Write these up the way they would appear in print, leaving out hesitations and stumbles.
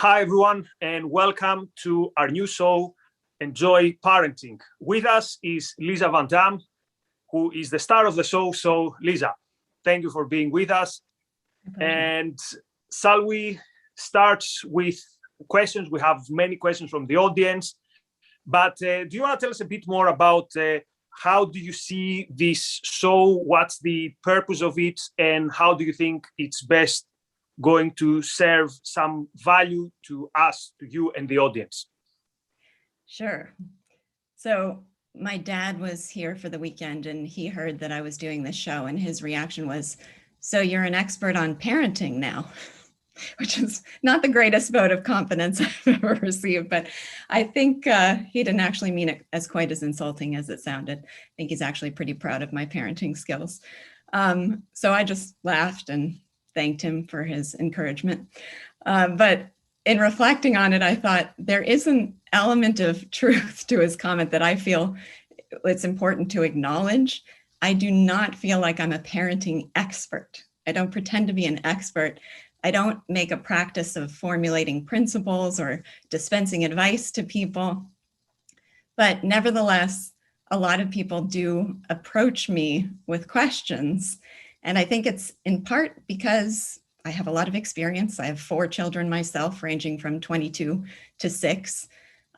Hi, everyone, and welcome to our new show, Enjoy Parenting. With us is Lisa VanDamme, who is the star of the show. So, Lisa, thank you for being with us. And shall we start with questions? We have many questions from the audience. But do you want to tell us a bit more about how do you see this show? What's the purpose of it? And how do you think it's best going to serve some value to us, to you and the audience? Sure. So my dad was here for the weekend and he heard that I was doing this show, and his reaction was, "So you're an expert on parenting now," which is not the greatest vote of confidence I've ever received, but I think he didn't actually mean it as quite as insulting as it sounded. I think he's actually pretty proud of my parenting skills. So I just laughed and thanked him for his encouragement. But in reflecting on it, I thought there is an element of truth to his comment that I feel it's important to acknowledge. I do not feel like I'm a parenting expert. I don't pretend to be an expert. I don't make a practice of formulating principles or dispensing advice to people. But nevertheless, a lot of people do approach me with questions. And I think it's in part because I have a lot of experience. I have 4 children myself, ranging from 22 to 6.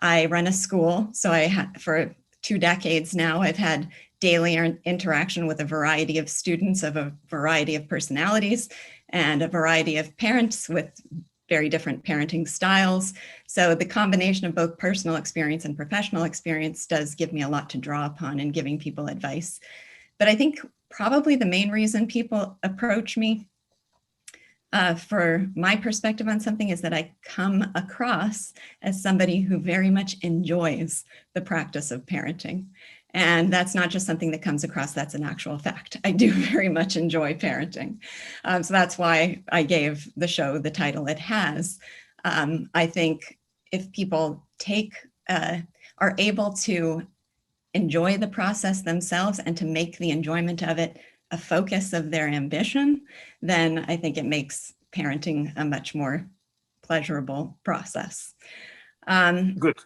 I run a school. So for 2 decades now, I've had daily interaction with a variety of students of a variety of personalities and a variety of parents with very different parenting styles. So the combination of both personal experience and professional experience does give me a lot to draw upon in giving people advice. But I think probably the main reason people approach me for my perspective on something is that I come across as somebody who very much enjoys the practice of parenting. And that's not just something that comes across, that's an actual fact. I do very much enjoy parenting. So that's why I gave the show the title it has. I think if people are able to enjoy the process themselves and to make the enjoyment of it a focus of their ambition, then I think it makes parenting a much more pleasurable process. Good.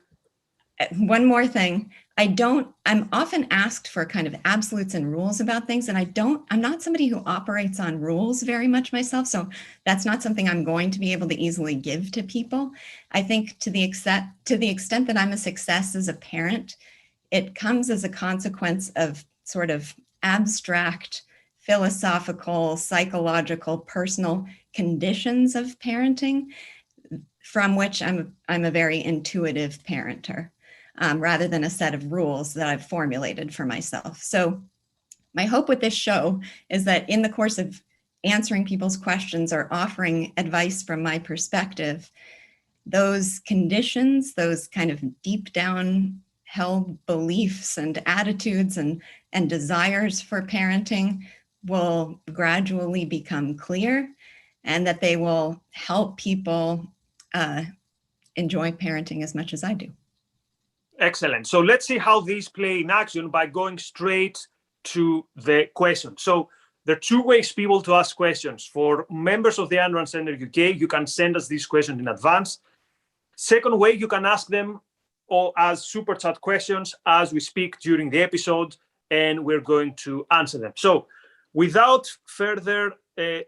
One more thing, I'm often asked for kind of absolutes and rules about things, and I'm not somebody who operates on rules very much myself, so that's not something I'm going to be able to easily give to people. I think to the extent that I'm a success as a parent, it comes as a consequence of sort of abstract, philosophical, psychological, personal conditions of parenting, from which I'm a very intuitive parenter, rather than a set of rules that I've formulated for myself. So my hope with this show is that in the course of answering people's questions or offering advice from my perspective, those conditions, those kind of deep down held beliefs and attitudes and desires for parenting will gradually become clear, and that they will help people enjoy parenting as much as I do. Excellent. So let's see how these play in action by going straight to the question. So there are 2 ways people to ask questions. For members of the Unrun Center UK, you can send us these questions in advance. Second way, you can ask them or as super chat questions as we speak during the episode, and we're going to answer them. So without further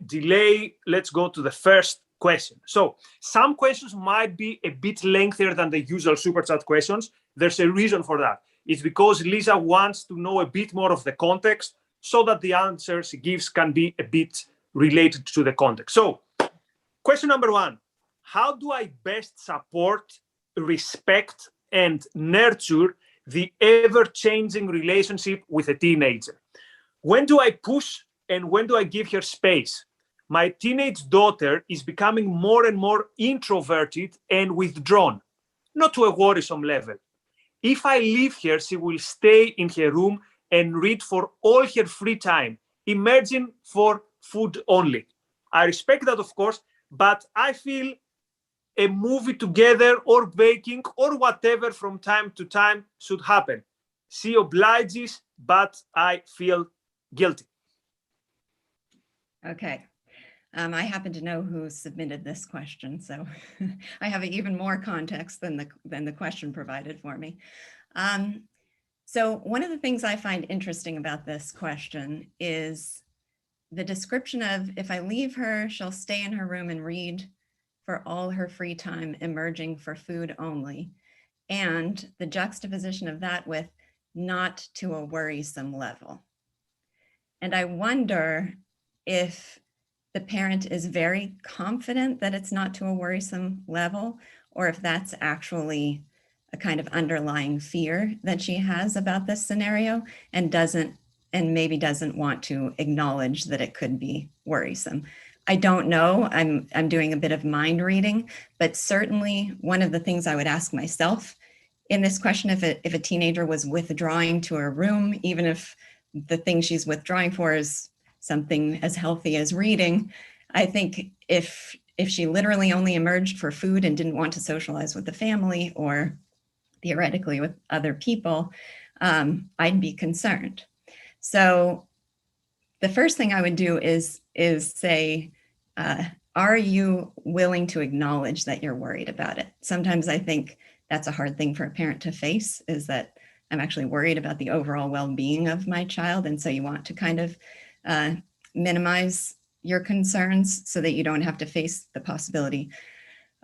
delay, let's go to the first question. So some questions might be a bit lengthier than the usual super chat questions. There's a reason for that. It's because Lisa wants to know a bit more of the context so that the answers she gives can be a bit related to the context. So question number 1, how do I best support, respect, and nurture the ever-changing relationship with a teenager? When do I push and when do I give her space? My teenage daughter is becoming more and more introverted and withdrawn, not to a worrisome level. If I leave her, she will stay in her room and read for all her free time, emerging for food only. I respect that, of course, but I feel a movie together or baking or whatever from time to time should happen. She obliges, but I feel guilty. Okay. I happen to know who submitted this question, so I have even more context than the question provided for me. So one of the things I find interesting about this question is the description of, if I leave her, she'll stay in her room and read for all her free time, emerging for food only. And the juxtaposition of that with not to a worrisome level. And I wonder if the parent is very confident that it's not to a worrisome level, or if that's actually a kind of underlying fear that she has about this scenario and maybe doesn't want to acknowledge that it could be worrisome. I don't know. I'm doing a bit of mind reading, but certainly one of the things I would ask myself in this question, if a teenager was withdrawing to her room, even if the thing she's withdrawing for is something as healthy as reading, I think if she literally only emerged for food and didn't want to socialize with the family or theoretically with other people, I'd be concerned. So the first thing I would do is say, are you willing to acknowledge that you're worried about it? Sometimes I think that's a hard thing for a parent to face, is that I'm actually worried about the overall well-being of my child. And so you want to kind of minimize your concerns so that you don't have to face the possibility.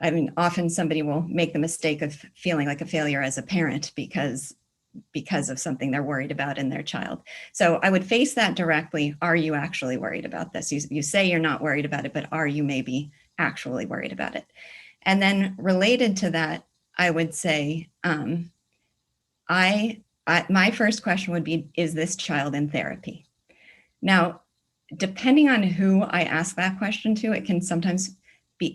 I mean, often somebody will make the mistake of feeling like a failure as a parent because of something they're worried about in their child. So I would face that directly. Are you actually worried about this? You say you're not worried about it, but are you maybe actually worried about it? And then related to that, I would say, my first question would be, is this child in therapy? Now, depending on who I ask that question to, it can sometimes be,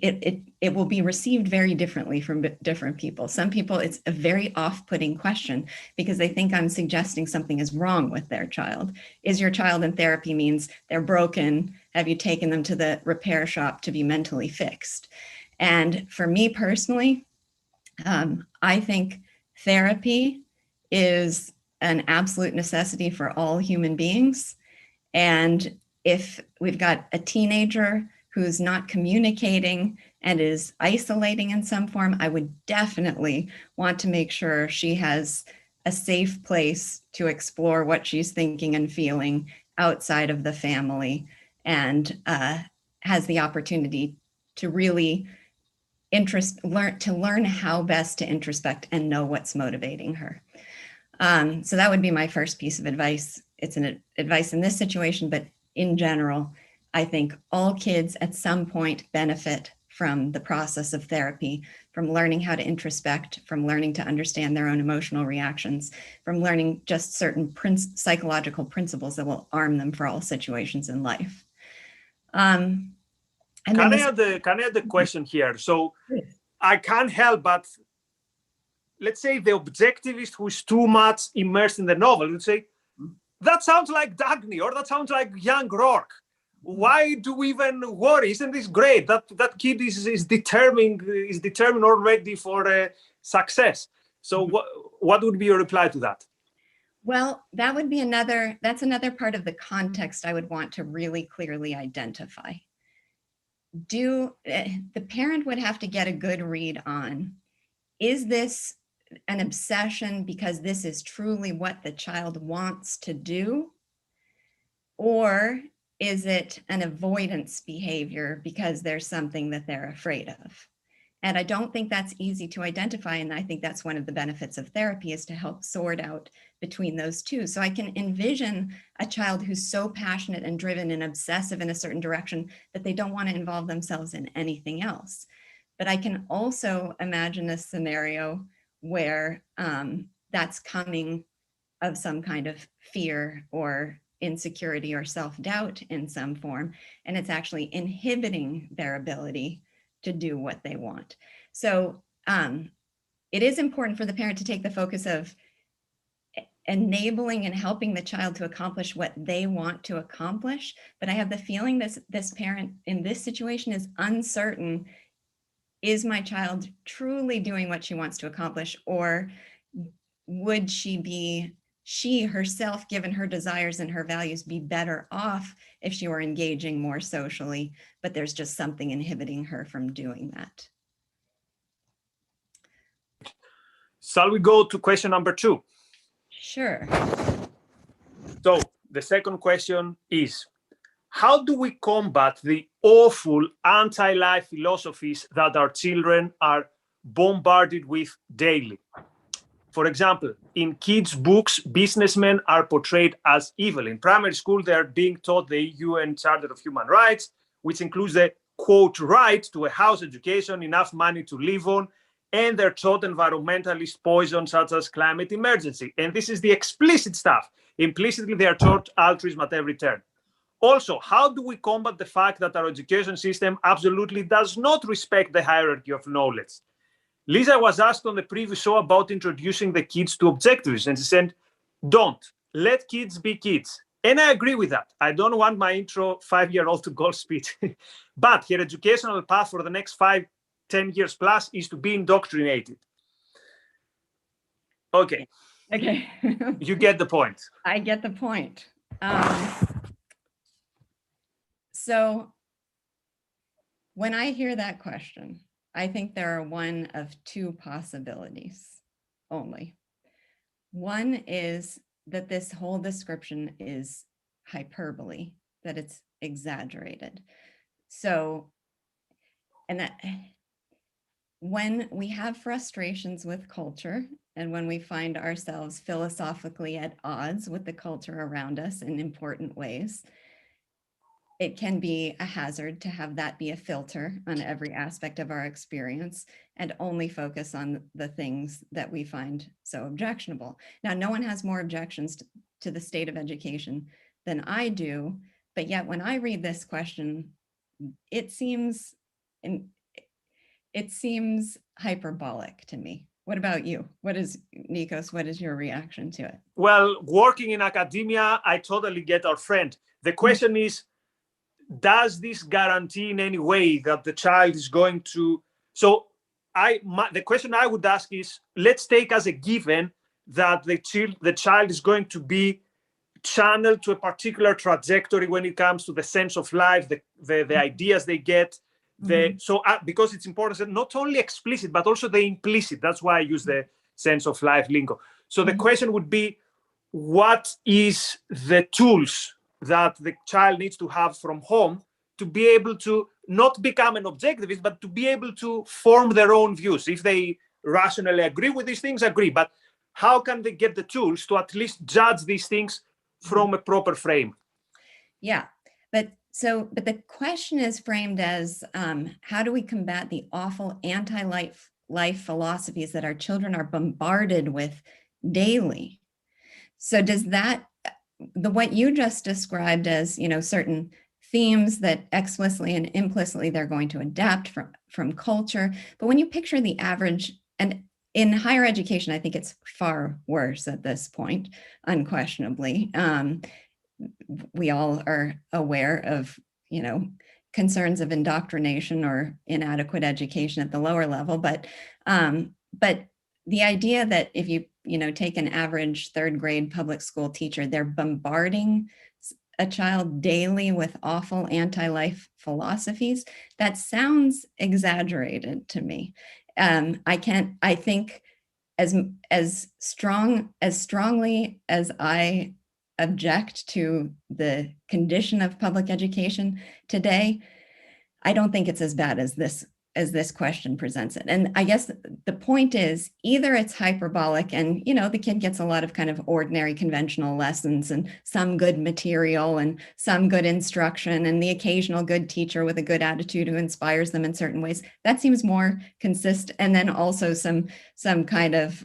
it will be received very differently from different people. Some people, it's a very off-putting question because they think I'm suggesting something is wrong with their child. Is your child in therapy means they're broken? Have you taken them to the repair shop to be mentally fixed? And for me personally, I think therapy is an absolute necessity for all human beings. And if we've got a teenager who's not communicating and is isolating in some form, I would definitely want to make sure she has a safe place to explore what she's thinking and feeling outside of the family, and has the opportunity to really learn how best to introspect and know what's motivating her. So that would be my first piece of advice. It's an advice in this situation, but in general, I think all kids at some point benefit from the process of therapy, from learning how to introspect, from learning to understand their own emotional reactions, from learning just certain psychological principles that will arm them for all situations in life. Can I add the question here? So I can't help but, let's say the objectivist who is too much immersed in the novel would say, that sounds like Dagny, or that sounds like young Rourke. Why do we even worry? Isn't this great? That kid is determined already for success. So what would be your reply to that? Well, that's another part of the context I would want to really clearly identify. The parent would have to get a good read on, is this an obsession because this is truly what the child wants to do? Or is it an avoidance behavior because there's something that they're afraid of? And I don't think that's easy to identify. And I think that's one of the benefits of therapy, is to help sort out between those two. So I can envision a child who's so passionate and driven and obsessive in a certain direction that they don't want to involve themselves in anything else. But I can also imagine a scenario where that's coming of some kind of fear or insecurity or self-doubt in some form, and it's actually inhibiting their ability to do what they want. So it is important for the parent to take the focus of enabling and helping the child to accomplish what they want to accomplish. But I have the feeling this parent in this situation is uncertain, is my child truly doing what she wants to accomplish, or would she be she herself, given her desires and her values, be better off if she were engaging more socially, but there's just something inhibiting her from doing that. Shall we go to question number 2? Sure. So the second question is, how do we combat the awful anti-life philosophies that our children are bombarded with daily? For example, in kids' books, businessmen are portrayed as evil. In primary school, they're being taught the UN Charter of Human Rights, which includes the, quote, right to a house, education, enough money to live on, and they're taught environmentalist poison such as climate emergency. And this is the explicit stuff. Implicitly, they are taught altruism at every turn. Also, how do we combat the fact that our education system absolutely does not respect the hierarchy of knowledge? Lisa was asked on the previous show about introducing the kids to objectivism, and she said, don't. Let kids be kids. And I agree with that. I don't want my intro 5-year-old to golf speech. But her educational path for the next 5-10 years plus is to be indoctrinated. Okay. Okay. You get the point. I get the point. So when I hear that question, I think there are one of two possibilities only. One is that this whole description is hyperbole, that it's exaggerated. So, and that when we have frustrations with culture and when we find ourselves philosophically at odds with the culture around us in important ways, it can be a hazard to have that be a filter on every aspect of our experience and only focus on the things that we find so objectionable. Now, no one has more objections to the state of education than I do, but yet when I read this question, it seems hyperbolic to me. What about you? Nikos, what is your reaction to it? Well, working in academia, I totally get our friend. The question is, does this guarantee in any way that the child is going to? So the question I would ask is, let's take as a given that the child is going to be channeled to a particular trajectory when it comes to the sense of life, the ideas they get. Because it's important, not only explicit, but also the implicit. That's why I use the sense of life lingo. So the question would be, what is the tools that the child needs to have from home to be able to not become an objectivist, but to be able to form their own views? If they rationally agree with these things, agree. But how can they get the tools to at least judge these things from a proper frame? Yeah, but the question is framed as, how do we combat the awful anti-life philosophies that our children are bombarded with daily? So does that, what you just described as, certain themes that explicitly and implicitly they're going to adapt from culture, but when you picture the average, and in higher education, I think it's far worse at this point, unquestionably. We all are aware of, concerns of indoctrination or inadequate education at the lower level, but the idea that if you take an average third grade public school teacher, they're bombarding a child daily with awful anti-life philosophies, that sounds exaggerated to me. I think as strongly as I object to the condition of public education today, I don't think it's as bad as this question presents it. And I guess the point is, either it's hyperbolic and, the kid gets a lot of kind of ordinary conventional lessons and some good material and some good instruction and the occasional good teacher with a good attitude who inspires them in certain ways. That seems more consistent. And then also some kind of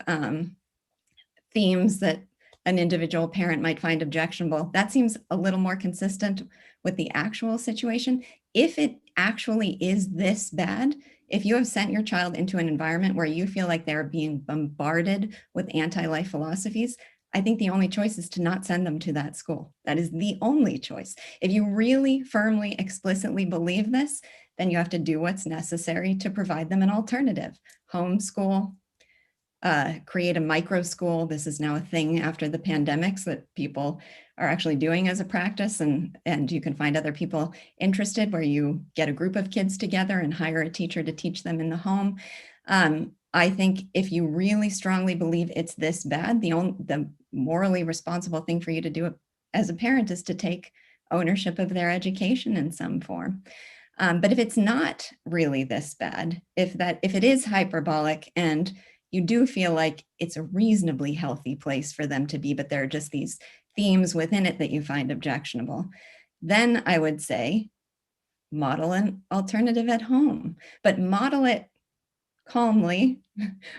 themes that an individual parent might find objectionable. That seems a little more consistent with the actual situation. If it actually is this bad, if you have sent your child into an environment where you feel like they're being bombarded with anti-life philosophies, I think the only choice is to not send them to that school. That is the only choice. If you really firmly, explicitly believe this, then you have to do what's necessary to provide them an alternative. Homeschool, create a micro school. This is now a thing after the pandemics that people are actually doing as a practice, and you can find other people interested, where you get a group of kids together and hire a teacher to teach them in the home. I think if you really strongly believe it's this bad, the morally responsible thing for you to do as a parent is to take ownership of their education in some form. But if it's not really this bad, if it is hyperbolic and you do feel like it's a reasonably healthy place for them to be, but there are just these themes within it that you find objectionable, then I would say model an alternative at home, but model it calmly.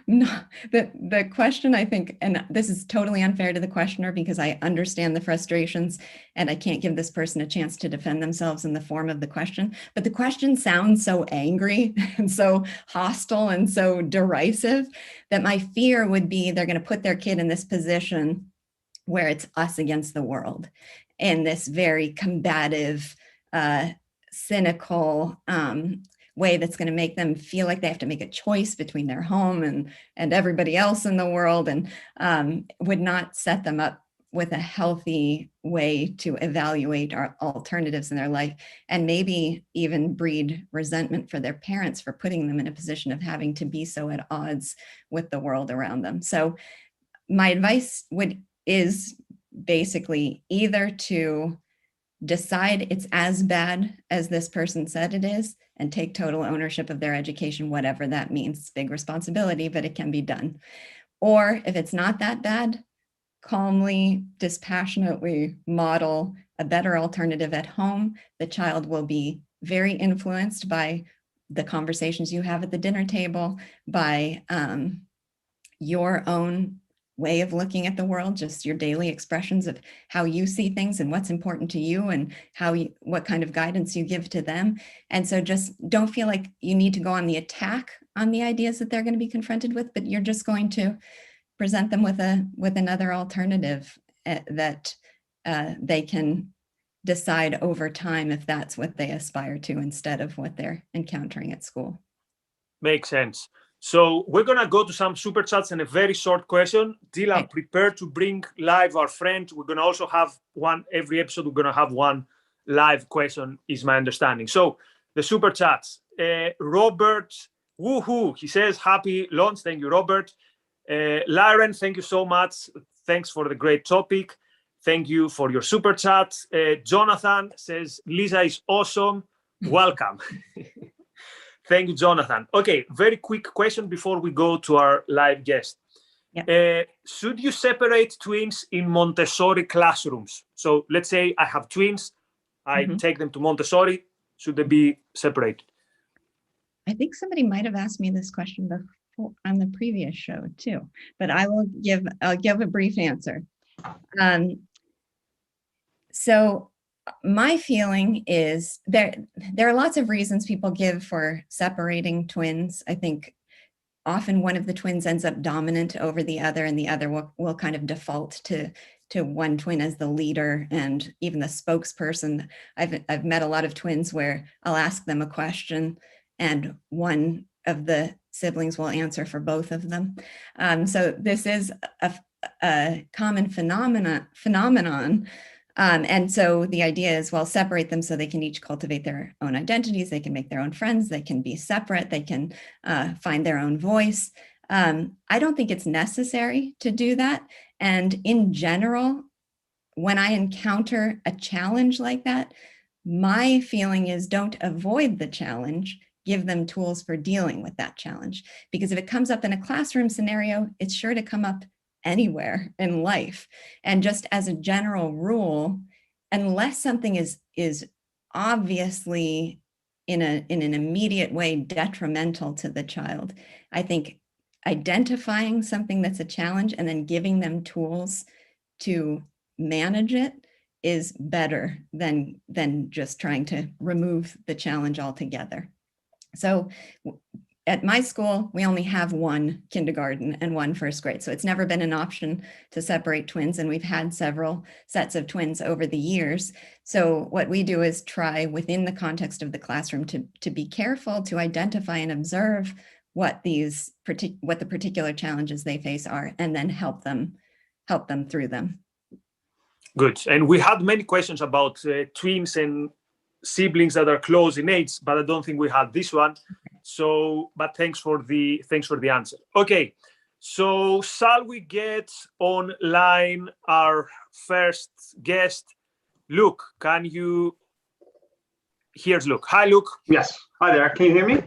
The question, I think, and this is totally unfair to the questioner because I understand the frustrations and I can't give this person a chance to defend themselves in the form of the question, but the question sounds so angry and so hostile and so derisive that my fear would be they're going to put their kid in this position where it's us against the world, in this very combative, cynical way that's going to make them feel like they have to make a choice between their home and everybody else in the world, and would not set them up with a healthy way to evaluate our alternatives in their life, and maybe even breed resentment for their parents for putting them in a position of having to be so at odds with the world around them. So my advice is basically either to decide it's as bad as this person said it is and take total ownership of their education, whatever that means. It's a big responsibility, but it can be done. Or if it's not that bad, calmly, dispassionately model a better alternative at home. The child will be very influenced by the conversations you have at the dinner table, by your own way of looking at the world, just your daily expressions of how you see things and what's important to you and what kind of guidance you give to them. And so just don't feel like you need to go on the attack on the ideas that they're going to be confronted with, but you're just going to present them with another alternative that they can decide over time if that's what they aspire to instead of what they're encountering at school. Makes sense. So we're going to go to some super chats and a very short question. Dylan, Right. Prepare to bring live our friend. We're going to also have one, every episode, we're going to have one live question, is my understanding. So the super chats. Robert, woohoo, he says, happy launch. Thank you, Robert. Lauren, thank you so much. Thanks for the great topic. Thank you for your super chat. Jonathan says, Lisa is awesome. Welcome. Thank you, Jonathan. Okay, very quick question before we go to our live guest. Yep. Should you separate twins in Montessori classrooms? So let's say I have twins, I take them to Montessori. Should they be separated? I think somebody might have asked me this question before on the previous show too, but I'll give a brief answer. So my feeling is there are lots of reasons people give for separating twins. I think often one of the twins ends up dominant over the other, and the other will kind of default to one twin as the leader and even the spokesperson. I've met a lot of twins where I'll ask them a question and one of the siblings will answer for both of them. So this is a common phenomenon. And so the idea is, well, separate them so they can each cultivate their own identities. They can make their own friends. They can be separate. They can find their own voice. I don't think it's necessary to do that. And in general, when I encounter a challenge like that, my feeling is don't avoid the challenge, give them tools for dealing with that challenge. Because if it comes up in a classroom scenario, it's sure to come up anywhere in life. And just as a general rule, unless something is obviously in an immediate way detrimental to the child, I think identifying something that's a challenge and then giving them tools to manage it is better than just trying to remove the challenge altogether. So at my school, we only have one kindergarten and one first grade. So it's never been an option to separate twins. And we've had several sets of twins over the years. So what we do is try within the context of the classroom to be careful, to identify and observe what what the particular challenges they face are, and then help them through them. Good. And we had many questions about twins and siblings that are close in age, but I don't think we had this one. So, but thanks for the answer. Okay. So shall we get online our first guest? Luke, here's Luke. Hi, Luke. Yes. Hi there. Can you hear me?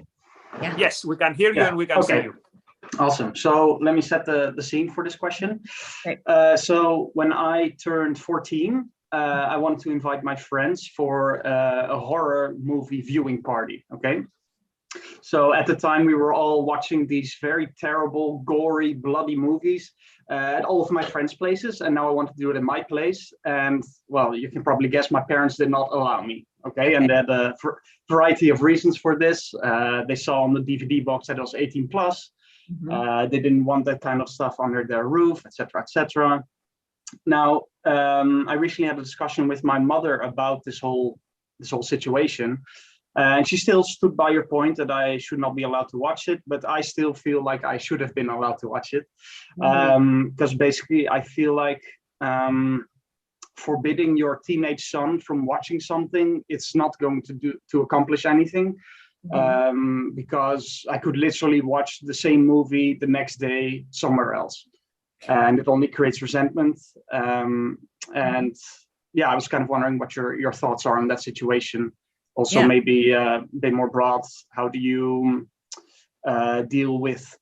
Yeah. Yes, we can hear you and we can see you. Awesome. So let me set the scene for this question. Great. So when I turned 14, I wanted to invite my friends for a horror movie viewing party. Okay. So at the time, we were all watching these very terrible, gory, bloody movies at all of my friends' places. And now I want to do it in my place. And well, you can probably guess my parents did not allow me. Okay. And they had a variety of reasons for this. They saw on the DVD box that it was 18 plus. Mm-hmm. They didn't want that kind of stuff under their roof, etc., etc. Now, I recently had a discussion with my mother about this whole situation. And she still stood by your point that I should not be allowed to watch it, but I still feel like I should have been allowed to watch it. Because basically I feel like forbidding your teenage son from watching something, it's not going to accomplish anything. Because I could literally watch the same movie the next day somewhere else. And it only creates resentment. And yeah, I was kind of wondering what your thoughts are on that situation. Also, maybe a bit more broad, how do you deal with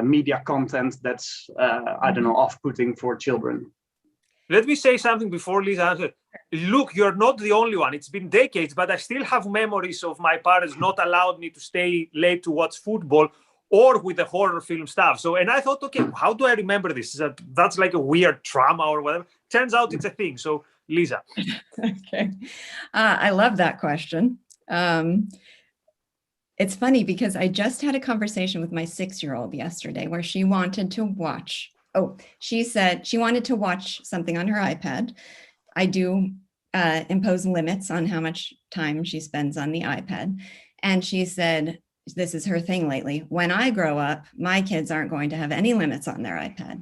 media content that's, I don't know, off-putting for children? Let me say something before Lisa answers. Look, you're not the only one. It's been decades, but I still have memories of my parents not allowed me to stay late to watch football or with the horror film stuff. So, and I thought, okay, how do I remember this? That's like a weird trauma or whatever. Turns out it's a thing. So, Lisa. Okay. I love that question. It's funny because I just had a conversation with my 6-year-old yesterday where she wanted to watch. She said she wanted to watch something on her iPad. I do impose limits on how much time she spends on the iPad. And she said, this is her thing lately. When I grow up, my kids aren't going to have any limits on their iPad.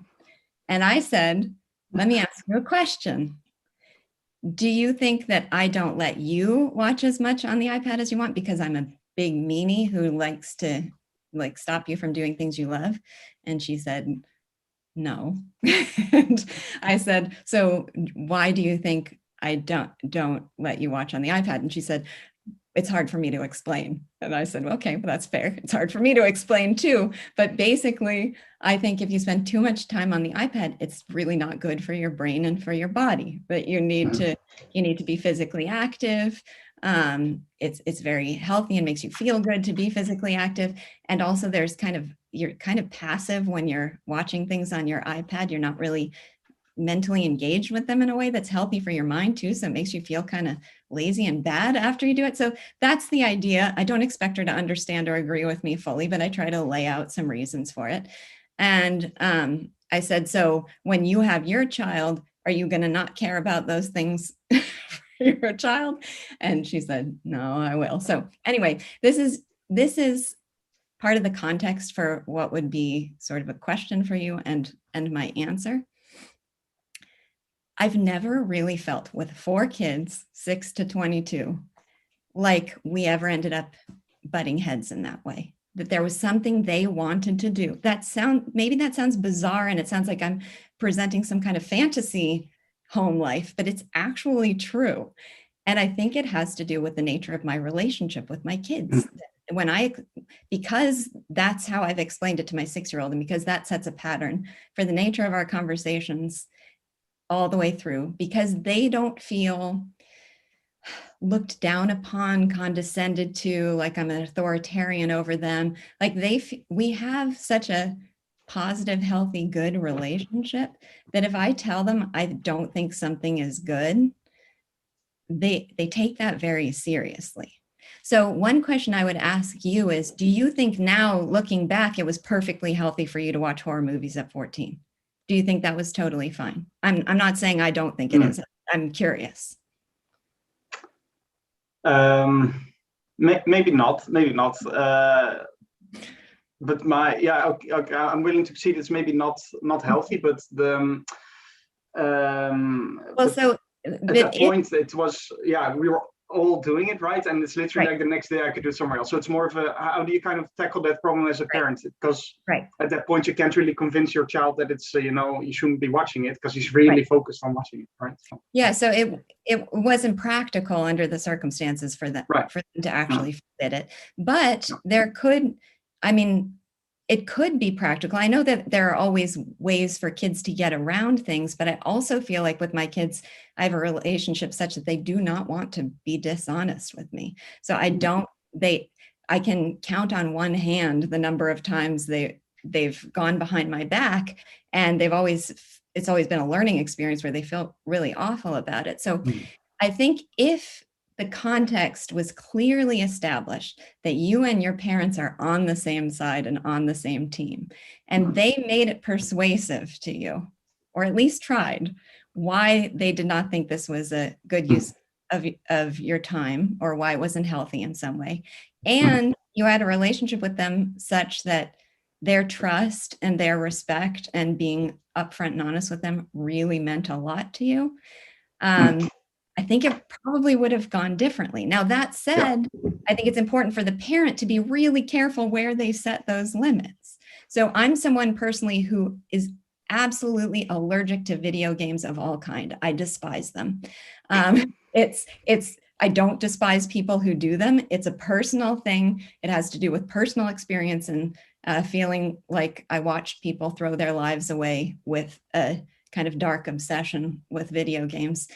And I said, let me ask you a question. Do you think that I don't let you watch as much on the iPad as you want because I'm a big meanie who likes to stop you from doing things you love? And she said, no. And I said, so why do you think I don't let you watch on the iPad? And she said, it's hard for me to explain. And I said, well, okay, well, that's fair. It's hard for me to explain too. But basically, I think if you spend too much time on the iPad, it's really not good for your brain and for your body. But you need to be physically active. It's very healthy and makes you feel good to be physically active. And also you're kind of passive when you're watching things on your iPad. You're not really mentally engaged with them in a way that's healthy for your mind too. So it makes you feel kind of lazy and bad after you do it. So that's the idea. I don't expect her to understand or agree with me fully, but I try to lay out some reasons for it. And I said, so when you have your child, are you going to not care about those things for your child? And she said, no, I will. So anyway, this is part of the context for what would be sort of a question for you and my answer. I've never really felt with 4 kids, 6 to 22, like we ever ended up butting heads in that way, that there was something they wanted to do. Maybe that sounds bizarre and it sounds like I'm presenting some kind of fantasy home life, but it's actually true. And I think it has to do with the nature of my relationship with my kids. Because that's how I've explained it to my 6-year-old, and because that sets a pattern for the nature of our conversations all the way through, because they don't feel looked down upon, condescended to, like I'm an authoritarian over them. Like we have such a positive, healthy, good relationship that if I tell them I don't think something is good, they take that very seriously. So one question I would ask you is, do you think now, looking back, it was perfectly healthy for you to watch horror movies at 14? Do you think that was totally fine? I'm not saying I don't think it is. I'm curious. Maybe not. but okay, I'm willing to concede it's maybe not healthy, but the Well, so at that point it was, we were all doing it, right? And it's literally Right. like the next day I could do it somewhere else. So it's more of a, how do you kind of tackle that problem as a parent? Because at that point you can't really convince your child that it's, you shouldn't be watching it because he's really focused on watching it, right? So, yeah, so it wasn't practical under the circumstances for them to actually forbid it. But there could, I mean, it could be practical. I know that there are always ways for kids to get around things, but I also feel like with my kids, I have a relationship such that they do not want to be dishonest with me. So I can count on one hand the number of times they've gone behind my back, and it's always been a learning experience where they feel really awful about it. So I think if the context was clearly established that you and your parents are on the same side and on the same team, and they made it persuasive to you, or at least tried, why they did not think this was a good use of your time, or why it wasn't healthy in some way, and you had a relationship with them such that their trust and their respect and being upfront and honest with them really meant a lot to you, I think it probably would have gone differently. Now, that said, I think it's important for the parent to be really careful where they set those limits. So I'm someone personally who is absolutely allergic to video games of all kind. I despise them. I don't despise people who do them. It's a personal thing. It has to do with personal experience and feeling like I watched people throw their lives away with a kind of dark obsession with video games.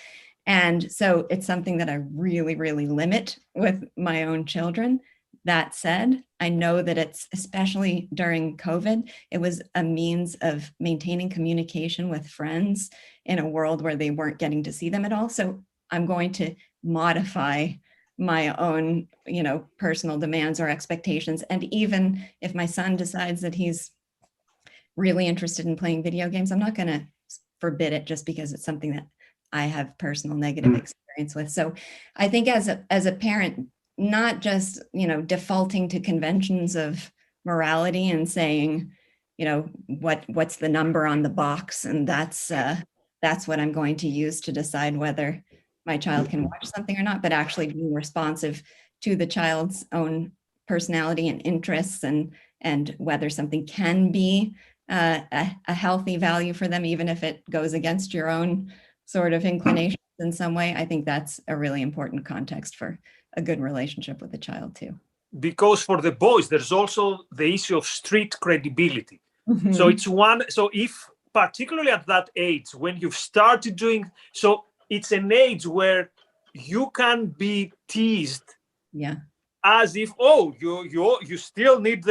And so it's something that I really, really limit with my own children. That said, I know that it's, especially during COVID, it was a means of maintaining communication with friends in a world where they weren't getting to see them at all. So I'm going to modify my own, personal demands or expectations. And even if my son decides that he's really interested in playing video games, I'm not going to forbid it just because it's something that I have personal negative experience with. So I think as a parent, not just, defaulting to conventions of morality and saying, what's the number on the box, and that's what I'm going to use to decide whether my child can watch something or not, but actually being responsive to the child's own personality and interests, and whether something can be a healthy value for them, even if it goes against your own sort of inclinations in some way. I think that's a really important context for a good relationship with the child too. Because for the boys, there's also the issue of street credibility. So if particularly at that age, when you've started doing, so it's an age where you can be teased as if, you still need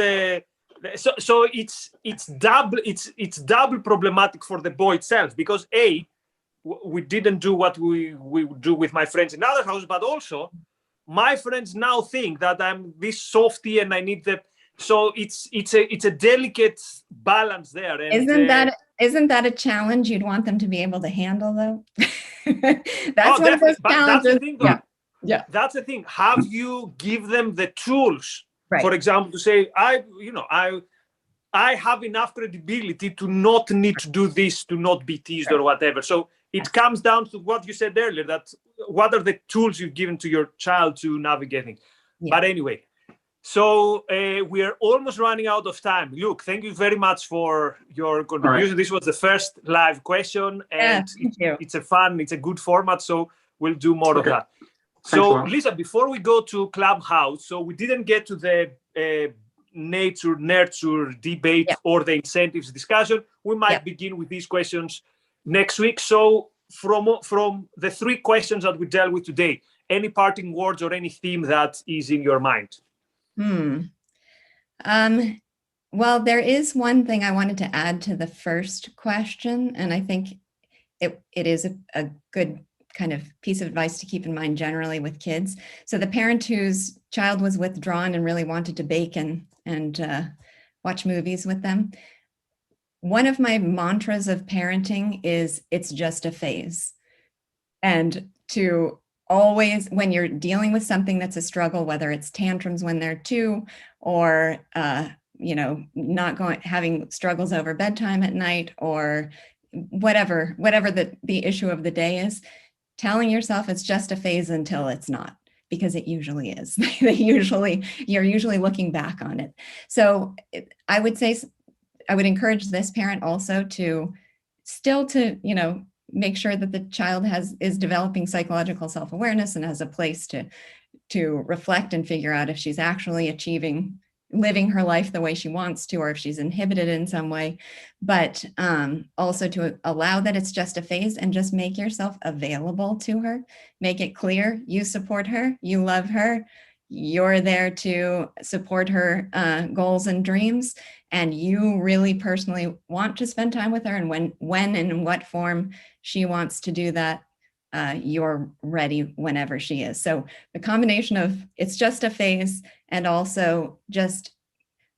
so it's double problematic for the boy itself, because we didn't do what we would do with my friends in other houses, but also my friends now think that I'm this softy and I need the. So it's a delicate balance there. And, isn't that a challenge you'd want them to be able to handle, though? That's one of those challenges. That's the thing, that's the thing. Have you give them the tools, for example, to say, I have enough credibility to not need to do this, to not be teased or whatever. So it comes down to what you said earlier, that what are the tools you've given to your child to navigating. But anyway, so we are almost running out of time. Luke, thank you very much for your contribution. This was the first live question, and it's a good format, so we'll do more of that. So Lisa, before we go to Clubhouse, so we didn't get to the nature nurture debate or the incentives discussion. We might begin with these questions next week. So from the three questions that we dealt with today, any parting words or any theme that is in your mind? Well, there is one thing I wanted to add to the first question, and I think it is a good kind of piece of advice to keep in mind generally with kids. So the parent whose child was withdrawn and really wanted to bake and watch movies with them, one of my mantras of parenting is it's just a phase. And to always, when you're dealing with something that's a struggle, whether it's tantrums when they're 2 or not having struggles over bedtime at night, or whatever the issue of the day is, telling yourself it's just a phase until it's not, because it usually is. You're usually looking back on it. So I would say, I would encourage this parent also to make sure that the child is developing psychological self-awareness and has a place to reflect and figure out if she's actually living her life the way she wants to, or if she's inhibited in some way, but also to allow that it's just a phase, and just make yourself available to her. Make it clear you support her, you love her, you're there to support her goals and dreams, and you really personally want to spend time with her, and when and in what form she wants to do that, you're ready whenever she is. So the combination of it's just a phase, and also just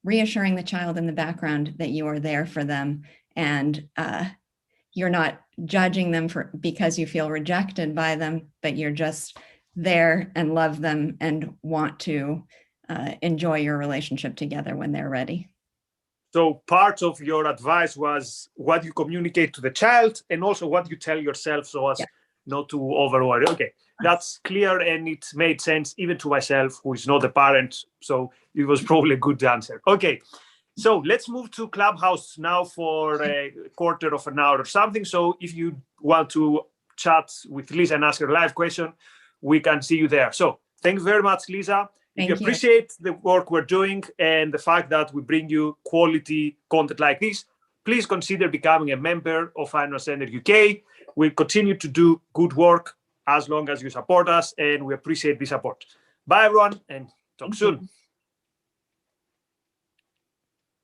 reassuring the child in the background that you are there for them, and you're not judging them because you feel rejected by them, but you're just there and love them and want to enjoy your relationship together when they're ready. So part of your advice was what you communicate to the child, and also what you tell yourself, so as not to overworry. Okay, that's clear, and it made sense even to myself, who is not a parent. So it was probably a good answer. Okay, so let's move to Clubhouse now for a quarter of an hour or something. So if you want to chat with Lisa and ask her a live question, we can see you there. So thanks very much, Lisa. If you appreciate the work we're doing and the fact that we bring you quality content like this, please consider becoming a member of Finance Center UK. We'll continue to do good work as long as you support us, and we appreciate the support. Bye, everyone, and talk soon.